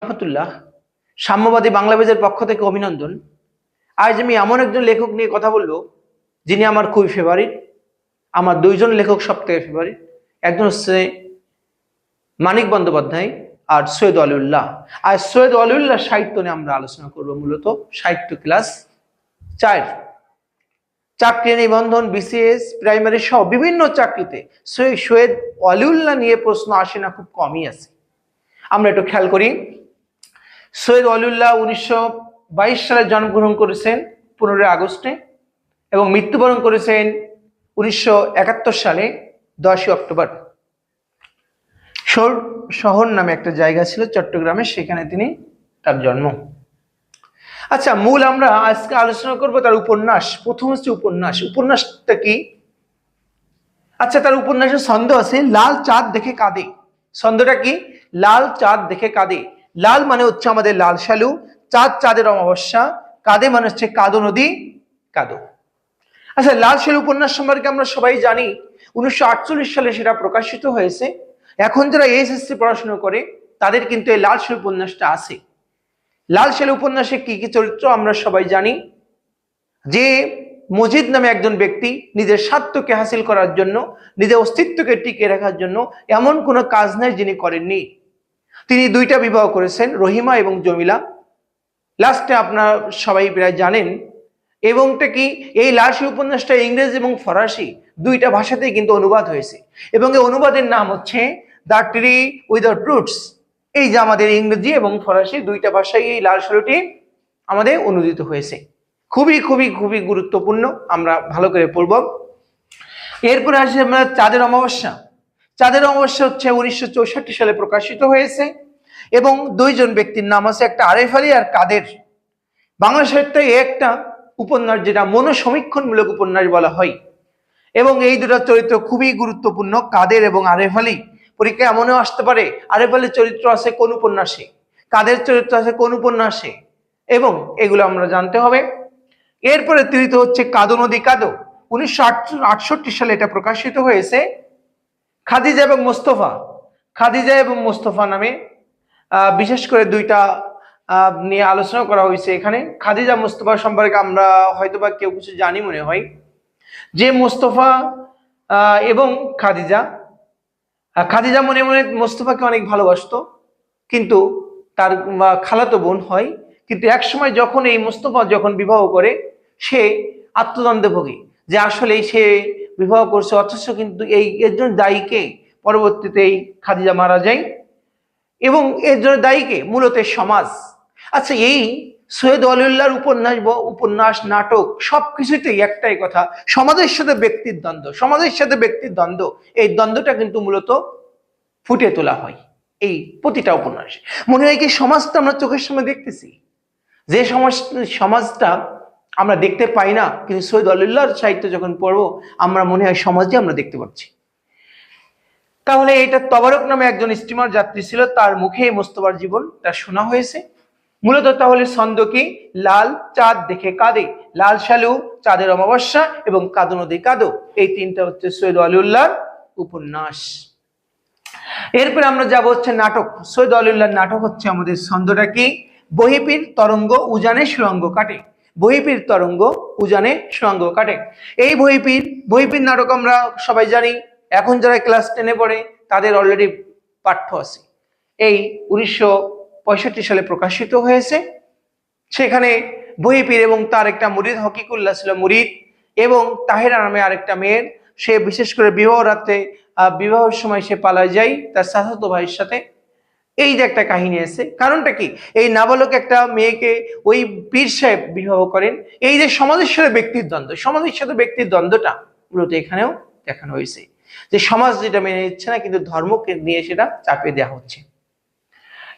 রহমতুল্লাহ সাম্যবাদী বাংলা পেজের পক্ষ থেকে অভিনন্দন। আজ আমি এমন একজন লেখক নিয়ে কথা বলবো যিনি আমার খুবই ফেভারিট। আমার দুইজন লেখক সব থেকে ফেভারিট, একজন হচ্ছে মানিক বন্দ্যোপাধ্যায় আর সৈয়দ ওয়ালিউল্লাহ। আর সৈয়দ ওয়ালিউল্লাহ সাহিত্য নিয়ে আমরা আলোচনা করব, মূলত সাহিত্য ক্লাস 4, চাকরি নিবন্ধন, বিসিএস, প্রাইমারি সহ বিভিন্ন চাকরিতে সৈয়দ ওয়ালিউল্লাহ নিয়ে প্রশ্ন আসে না, খুব কমই আছে। আমরা একটু খেয়াল করি। সৈয়দ ওয়ালিউল্লাহ 1922 সালে জন্মগ্রহণ করেছেন 15 আগস্টে এবং মৃত্যুবরণ করেছেন 1971 সালে 10 অক্টোবর। শহর নামে একটা জায়গা ছিল চট্টগ্রামে, সেখানে তার জন্ম। আচ্ছা, মূল আমরা আজকে আলোচনা করব তার উপন্যাস। প্রথম হচ্ছে উপন্যাসটা কি? আচ্ছা, তার উপন্যাসের ছন্দ আছে লাল চাঁদ দেখে কাঁদে। ছন্দটা কি? লাল চাঁদ দেখে কাঁদে। লাল মানে হচ্ছে আমাদের লাল সালু, চাঁদ চাঁদের অমাবস্যা, কাঁদে মানে হচ্ছে কাদো নদী কাদো। আচ্ছা, লাল সালু উপন্যাস সম্পর্কে আমরা সবাই জানি 1948 সালে সেটা প্রকাশিত হয়েছে। এখন যারা এসএসসি পড়াশোনা করে তাদের কিন্তু এই লাল সালু উপন্যাসটা আছে। লাল সালু উপন্যাসে কি কি চরিত্র আমরা সবাই জানি। যে মজিদ নামে একজন ব্যক্তি নিজের স্বার্থকে হাসিল করার জন্য, নিজের অস্তিত্বকে টিকিয়ে রাখার জন্য এমন কোনো কাজ নাই যিনি করেননি। তিনি 2টা বিবাহ করেছেন, রহিমা এবং জমিলা। লাস্টে আপনারা সবাই প্রায় জানেন। এবংটা কি, এই লাল সালু উপন্যাসটা ইংরেজি এবং ফরাসি 2টা ভাষাতেই কিন্তু অনুবাদ হয়েছে এবং এই অনুবাদের নাম হচ্ছে দ্য ট্রি উইদাউট রুটস। এই যে আমাদের ইংরেজি এবং ফরাসি 2টা ভাষায় এই লাল সালুটি আমাদের অনুদিত হয়েছে। খুবই খুবই খুবই গুরুত্বপূর্ণ, আমরা ভালো করে পড়ব। এরপরে আসি আমরা চাঁদের অমাবস্যা। চাঁদের অমাবস্যা হচ্ছে 1964 সালে প্রকাশিত হয়েছে এবং 2জন ব্যক্তির নাম আছে, একটা আরেফ আলী আর কাদের। বাংলা সাহিত্যে একটা উপন্যাস যেটা মনোসমীক্ষণমূলক উপন্যাস বলা হয় এবং এই 2টা চরিত্র খুবই গুরুত্বপূর্ণ, কাদের এবং আরেফ আলী। পরীক্ষায় এমনও আসতে পারে আরেফ আলীর চরিত্র আছে কোন উপন্যাসে, কাদের চরিত্র আছে কোন উপন্যাসে, এবং এগুলো আমরা জানতে হবে। এরপরে তৃতীয় হচ্ছে কাদো নদী কাদো। 1968 সালে এটা প্রকাশিত হয়েছে। খাদিজা এবং মোস্তফা নামে বিশেষ করে 2টা নিয়ে আলোচনা করা হয়েছে এখানে। খাদিজা মোস্তফা সম্পর্কে আমরা হয়তোবা কেউ কিছু জানি মনে হয়। যে মোস্তফা এবং খাদিজা মনে মনে মোস্তফাকে অনেক ভালোবাসতো, কিন্তু তার খালাতো বোন হয়। কিন্তু একসময় যখন এই মোস্তফা যখন বিবাহ করে, সে আত্মদ্বন্দ্বে ভোগে যে আসলে সে বিবাহ করছে, অথচ কিন্তু এর জন্য দায়ীকে। পরবর্তীতে এই খাদিজা মারা যায় এবং এর জন্য দায়ীকে মূলত সমাজ। আচ্ছা, এই সৈয়দ ওয়ালিউল্লাহর উপন্যাস, নাটক সবকিছুতেই একটাই কথা, সমাজের সাথে ব্যক্তির দ্বন্দ্ব। এই দ্বন্দ্বটা কিন্তু মূলত ফুটে তোলা হয় এই প্রতিটা উপন্যাসে। মনে হয় কি সমাজটা আমরা চোখের সামনে দেখতেছি, যে সমাজটা আমরা দেখতে পাই না, কিন্তু সৈয়দ ওয়ালিউল্লাহর সাহিত্য যখন পড়বো আমরা মনে হয় সমাজে আমরা দেখতে পাচ্ছি। তাহলে এটা তবারক নামে একজন স্টিমার যাত্রী ছিল, তার মুখে মোস্তফার জীবনটা শোনা হয়েছে। মূলত তাহলে ছন্দ কি? লাল চাঁদ দেখে কাঁদে, লাল সালু, চাঁদের অমাবস্যা এবং কাদো নদী কাদো। এই 3টা হচ্ছে সৈয়দ ওয়ালিউল্লাহর উপন্যাস। এরপরে আমরা যাব হচ্ছে নাটক। সৈয়দ ওয়ালিউল্লাহর নাটক হচ্ছে আমাদের ছন্দটা কি? বহিপীর তরঙ্গ উজানে সুরঙ্গ কাটে। বহিপীর তরঙ্গ উজানে সুরঙ্গ কাটে। এই বহিপীর নাটক আমরা সবাই জানি। এখন যারা ক্লাস 10-এ পড়ে তাদের অলরেডি পাঠ্য আছে। এই 1965 সালে প্রকাশিত হয়েছে। সেখানে বহিপীর এবং তার একটা মুরিদ, হকিকুল্লাহ ছিল মুরিদ, এবং তাহেরা নামে আরেকটা মেয়ের, সে বিশেষ করে বিবাহের সময় সে পালায় যায় তার চাচাতো ভাইয়ের সাথে। এই যে একটা কাহিনী আছে। কারণটা কি? এই নাবালক একটা মেয়েকে ওই পীর সাহেব বিবাহ করেন। এই যে সমাজের সাথে ব্যক্তির দ্বন্দ্বটা মূলত এখানেও দেখানো হয়েছে, যে সমাজ যেটা মেনে নিচ্ছে না, কিন্তু ধর্মকে নিয়ে সেটা চাপিয়ে দেওয়া হচ্ছে।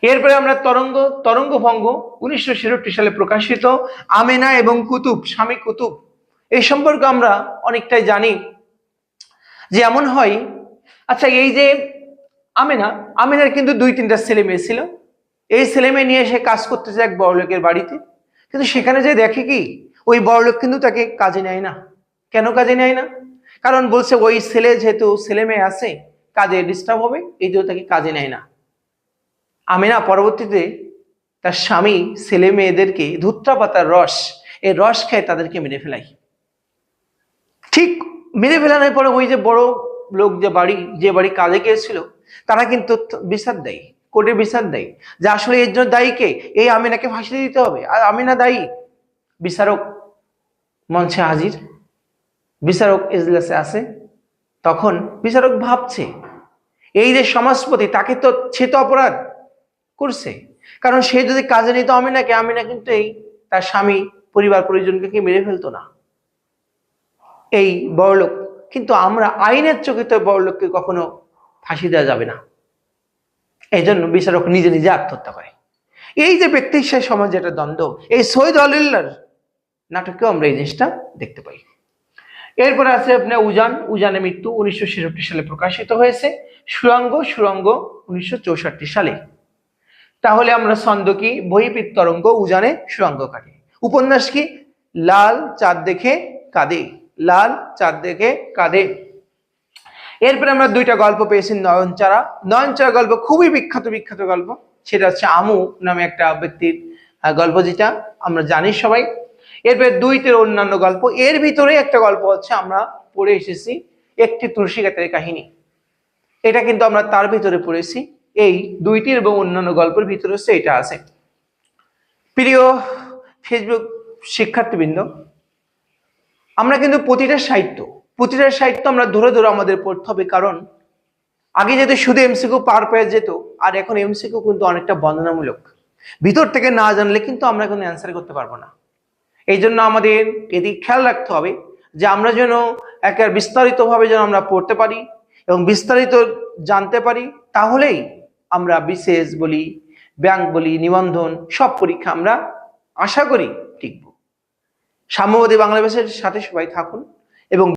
এরপরে আমরা তরঙ্গ ভঙ্গ 1966 সালে প্রকাশিত। আমেনা এবং কুতুব, স্বামী কুতুব, এই সম্পর্কে আমরা অনেকটাই জানি যে এমন হয়। আচ্ছা, এই যে আমেনার কিন্তু 2-3টা ছেলে মেয়ে ছিল। এই ছেলে মেয়ে নিয়ে সে কাজ করতেছে এক বড়লোকের বাড়িতে, কিন্তু সেখানে যে দেখে কি ওই বড়লোক কিন্তু তাকে কাজে নেয় না। কেন কাজে নেয় না? কারণ বলছে ওই যেহেতু ছেলে মেয়ে আছে, কাজে ডিস্টার্ব হবে, এই জন্য তাকে কাজে নেয় না। আমেনা পরবর্তীতে তার স্বামী ছেলে মেয়েদেরকে ধুত্রা পাতার রস, এই রস খেয়ে তাদেরকে মেরে ফেলায়। ঠিক মেরে ফেলানোর পরে ওই যে বড় লোক যে বাড়ি কাজে গিয়েছিল, তারা কিন্তু বিচার দেয়, কোর্টে বিচার দেয় যে আসলে এর জন্য দায়ী কে, এই আমিনাকে ফাঁসি দিতে হবে, আর আমিনা দায়ী। বিচারক মঞ্চে হাজির, বিচারক এজলাসে আছে। তখন বিচারক ভাবছে এই যে সমাজপতি, তাকে তো সে তো অপরাধ করছে, কারণ সে যদি কাজে নিত আমিনাকে, আমিনা কিন্তু এই তার স্বামী পরিবার পরিজনকে মেরে ফেলতো না, এই বড়লোক। কিন্তু আমরা আইনের চোখে তো বড়লোককে কখনো ফাঁসি দেওয়া যাবে না, এই জন্য বিচারক নিজে নিজে আত্মহত্যা করে। এই যে ব্যক্তি সে সমাজে একটা দ্বন্দ্ব, এই সৈয়দ আলিল্লাহর নাটকেও আমরা এই জিনিসটা দেখতে পাই। এরপরে আছে আপনার উজানের মৃত্যু 1966 সালে প্রকাশিত হয়েছে, সুরঙ্গ 1964 সালে। তাহলে আমরা ছন্দ কি, বহিঃপৃত তরঙ্গ উজানে সুরঙ্গ কাটে। উপন্যাস কি, লাল চাঁদ দেখে কাঁদে, লাল চাঁদ দেখে কাঁদে। এরপরে আমরা দুইটা গল্প পেয়েছি, নয়নচারা গল্প খুবই বিখ্যাত গল্প, সেটা হচ্ছে আমু নামে একটা ব্যক্তির গল্প, যেটা আমরা জানি সবাই। এরপরে দুইটির অন্যান্য গল্প, এর ভিতরে একটা গল্প হচ্ছে আমরা পড়ে এসেছি একটি তুলসী গাছের কাহিনী, এটা কিন্তু আমরা তার ভিতরে পড়েছি। এই দুইটির এবং অন্যান্য গল্পের ভিতরে হচ্ছে এটা আছে। প্রিয় ফেসবুক শিক্ষার্থীবৃন্দ, আমরা কিন্তু প্রতিটা সাহিত্য আমরা ধরে আমাদের পড়তে হবে, কারণ আগে যেহেতু শুধু এমসিকিউ পার পেয়ে যেত, আর এখন এমসিকিউ কিন্তু অনেকটা বর্ণনামূলক, ভিতর থেকে না জানলে কিন্তু আমরা কোনো অ্যান্সার করতে পারবো না। এই জন্য আমাদের এদিকে খেয়াল রাখতে হবে যে আমরা যেন একটা বিস্তারিতভাবে যেন আমরা পড়তে পারি এবং বিস্তারিত জানতে পারি, তাহলেই আমরা বিশেষ বলি, ব্যাংক বলি, নিবন্ধন সব পরীক্ষা আমরা আশা করি টিকব। সাম্যবাদী বাংলাদেশের সাথে সবাই থাকুন এবং